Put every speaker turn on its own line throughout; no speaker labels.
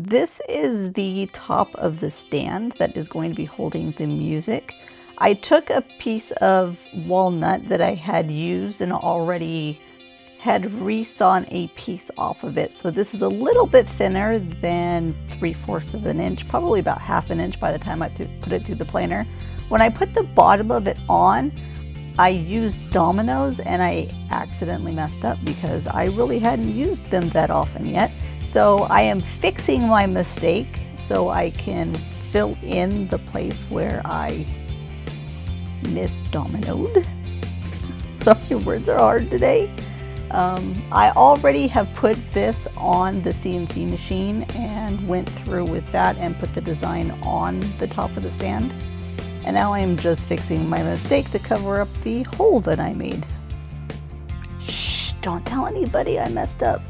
This is the top of the stand that is going to be holding the music. I took a piece of walnut that I had used and already had resawn a piece off of it. So this is a little bit thinner than 3/4 of an inch, probably about 1/2 an inch by the time I put it through the planer. When I put the bottom of it on, I used dominoes and I accidentally messed up because I really hadn't used them that often yet. So I am fixing my mistake so I can fill in the place where I misdominoed. Sorry, words are hard today. I already have put this on the CNC machine and went through with that and put the design on the top of the stand. And now I am just fixing my mistake to cover up the hole that I made. Shh, don't tell anybody I messed up.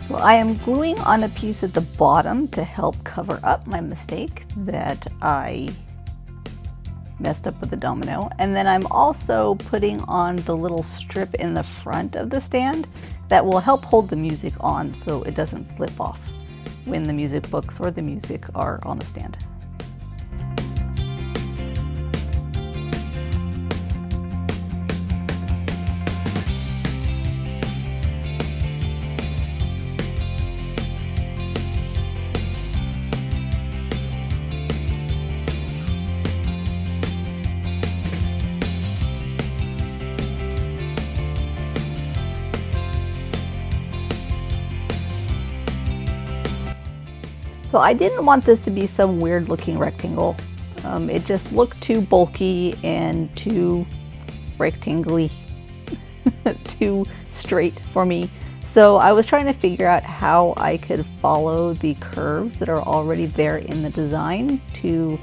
Well, I am gluing on a piece at the bottom to help cover up my mistake that I messed up with the domino. And then I'm also putting on the little strip in the front of the stand that will help hold the music on so it doesn't slip off when the music books or the music are on the stand. So I didn't want this to be some weird looking rectangle. It just looked too bulky and too rectangly, too straight for me. So I was trying to figure out how I could follow the curves that are already there in the design to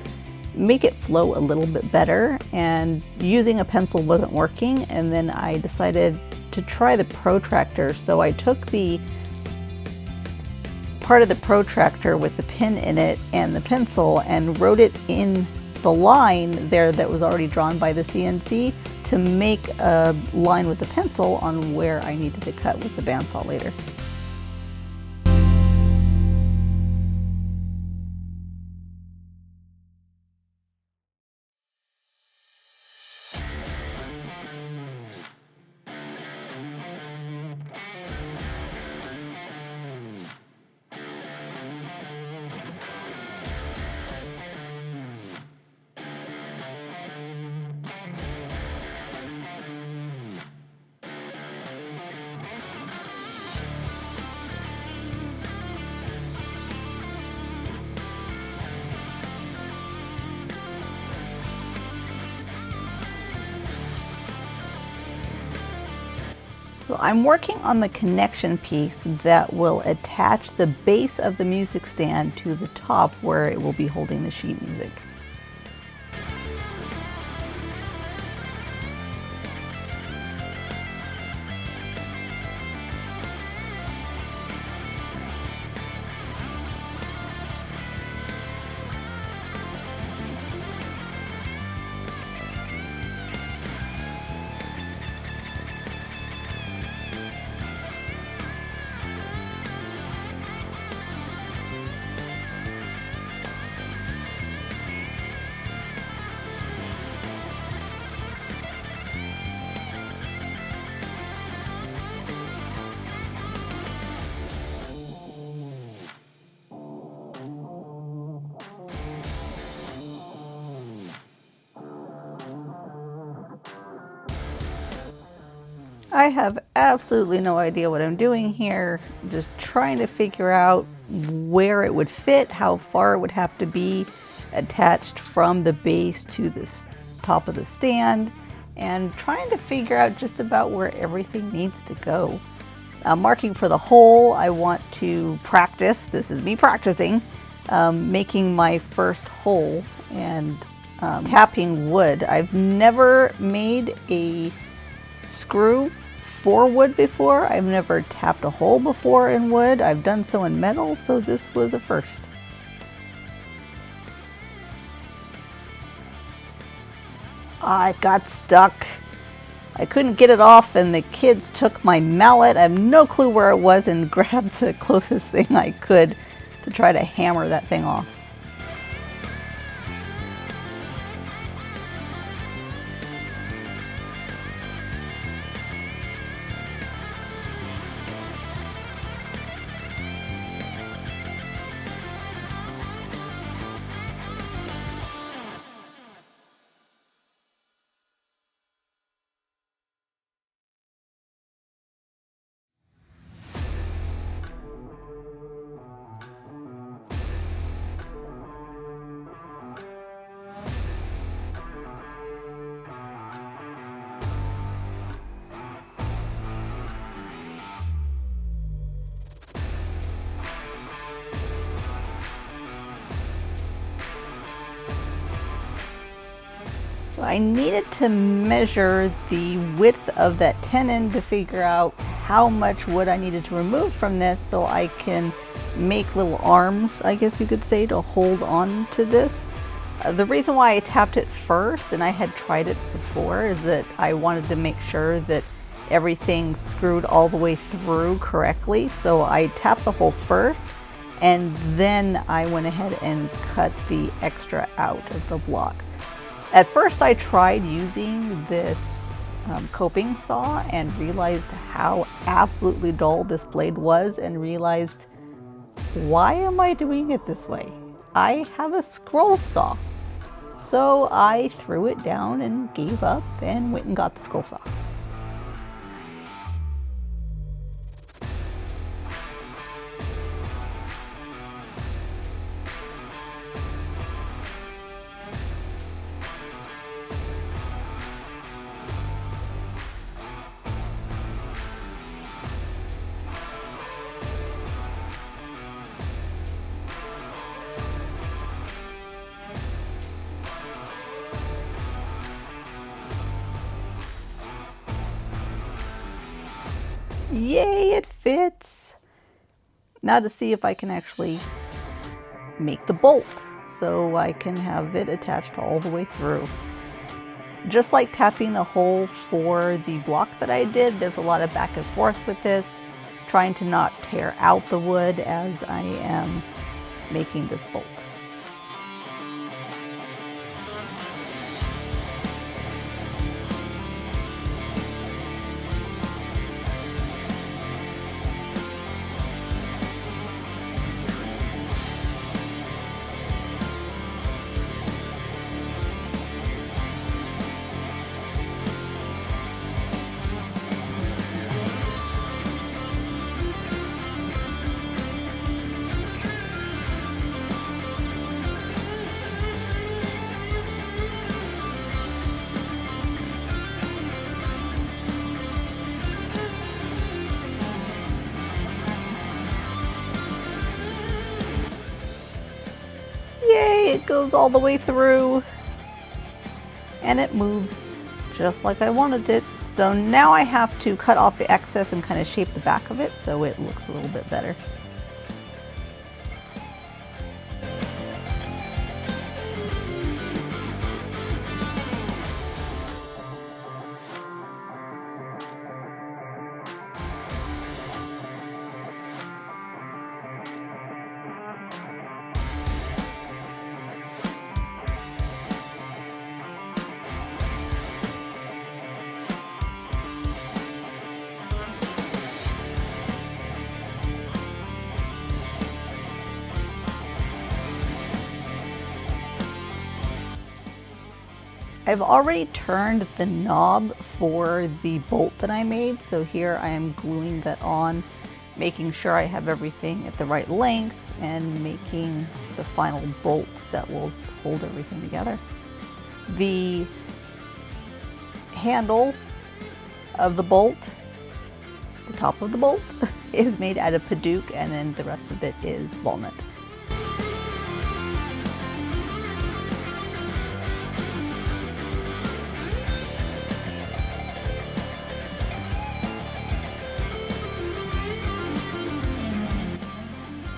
make it flow a little bit better, and using a pencil wasn't working, and then I decided to try the protractor. So I took the part of the protractor with the pin in it and the pencil and wrote it in the line there that was already drawn by the CNC to make a line with the pencil on where I needed to cut with the bandsaw later. So I'm working on the connection piece that will attach the base of the music stand to the top where it will be holding the sheet music. I have absolutely no idea what I'm doing here. I'm just trying to figure out where it would fit, how far it would have to be attached from the base to this top of the stand, and trying to figure out just about where everything needs to go. Marking for the hole, I want to practice, this is me practicing, making my first hole and tapping wood. I've never made a screw for wood before. I've never tapped a hole before in wood. I've done so in metal, so this was a first. It got stuck. I couldn't get it off and the kids took my mallet. I have no clue where it was and grabbed the closest thing I could to try to hammer that thing off. So I needed to measure the width of that tenon to figure out how much wood I needed to remove from this so I can make little arms, I guess you could say, to hold on to this. The reason why I tapped it first, and I had tried it before, is that I wanted to make sure that everything screwed all the way through correctly. So I tapped the hole first, and then I went ahead and cut the extra out of the block. At first I tried using this coping saw and realized how absolutely dull this blade was and realized, why am I doing it this way? I have a scroll saw. So I threw it down and gave up and went and got the scroll saw. Yay, it fits! Now to see if I can actually make the bolt so I can have it attached all the way through. Just like tapping the hole for the block that I did, there's a lot of back and forth with this, trying to not tear out the wood as I am making this bolt. it goes all the way through and it moves just like I wanted it. So now I have to cut off the excess and kind of shape the back of it so it looks a little bit better. I've already turned the knob for the bolt that I made, so here I am gluing that on, making sure I have everything at the right length and making the final bolt that will hold everything together. The handle of the bolt, the top of the bolt, is made out of Paduke, and then the rest of it is walnut.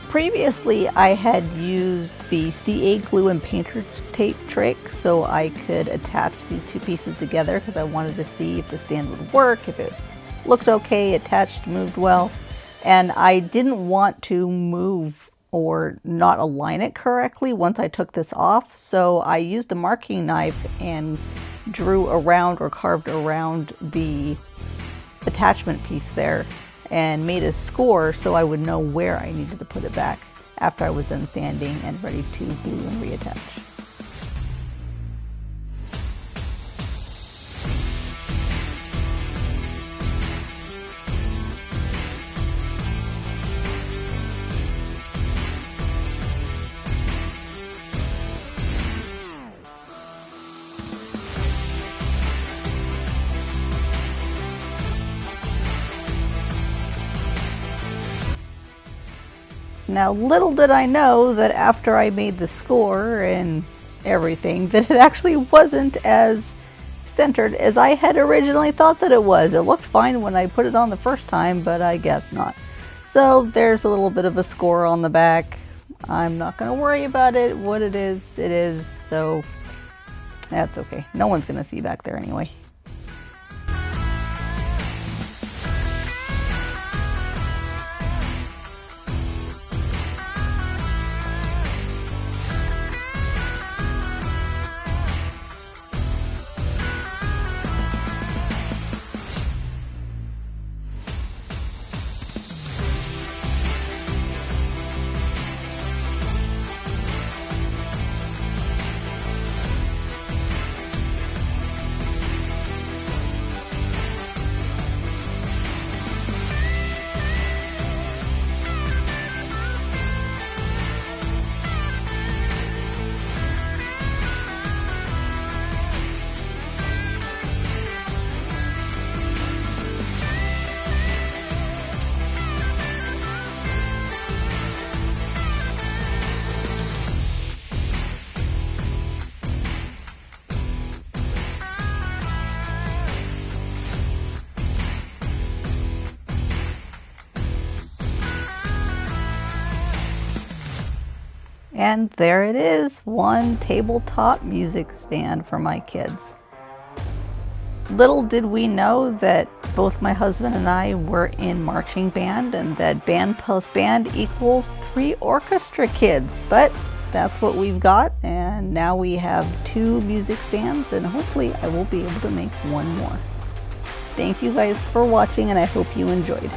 Previously, I had used the CA glue and painter tape trick so I could attach these two pieces together because I wanted to see if the stand would work, if it looked okay, attached, moved well. And I didn't want to move or not align it correctly once I took this off, so I used a marking knife and drew around or carved around the attachment piece there and made a score so I would know where I needed to put it back after I was done sanding and ready to glue and reattach. Now, little did I know that after I made the score and everything, that it actually wasn't as centered as I had originally thought that it was. It looked fine when I put it on the first time, but I guess not. So there's a little bit of a score on the back. I'm not going to worry about it. What it is, so that's okay. No one's going to see back there anyway. And there it is, one tabletop music stand for my kids. Little did we know that both my husband and I were in marching band and that band plus band equals 3 orchestra kids. But that's what we've got, and now we have 2 music stands, and hopefully I will be able to make one more. Thank you guys for watching, and I hope you enjoyed.